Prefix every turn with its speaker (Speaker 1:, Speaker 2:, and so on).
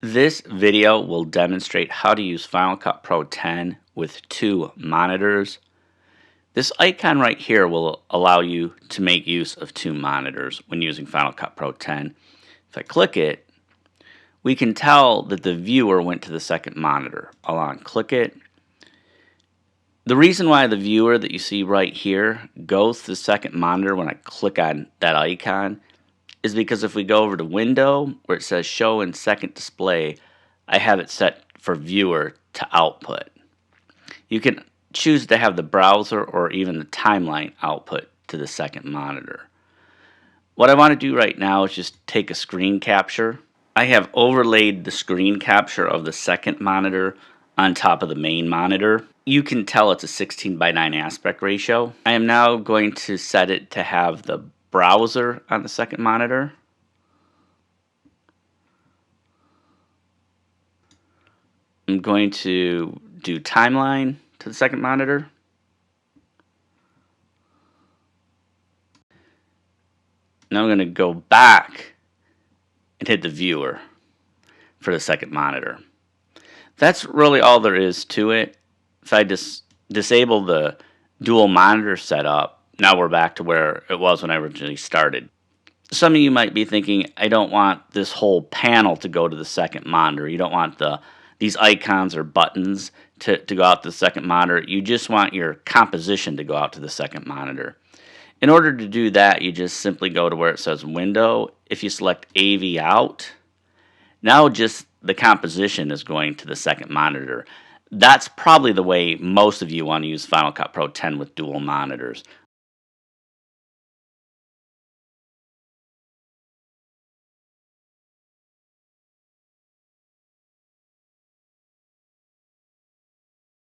Speaker 1: This video will demonstrate how to use Final Cut Pro 10 with two monitors. This icon right here will allow you to make use of two monitors when using Final Cut Pro 10. If I click it, we can tell that the viewer went to the second monitor. I'll unclick it. The reason why the viewer that you see right here goes to the second monitor when I click on that icon is because if we go over to Window, where it says Show in Second Display, I have it set for Viewer to Output. You can choose to have the browser or even the timeline output to the second monitor. What I want to do right now is just take a screen capture. I have overlaid the screen capture of the second monitor on top of the main monitor. You can tell it's a 16:9 aspect ratio. I am now going to set it to have the browser on the second monitor. I'm going to do timeline to the second monitor. Now I'm going to go back and hit the viewer for the second monitor. That's really all there is to it. If I disable the dual monitor setup, now we're back to where it was when I originally started. Some of you might be thinking, I don't want this whole panel to go to the second monitor. You don't want these icons or buttons to go out to the second monitor. You just want your composition to go out to the second monitor. In order to do that, you just simply go to where it says Window. If you select AV Out, now just the composition is going to the second monitor. That's probably the way most of you want to use Final Cut Pro 10 with dual monitors.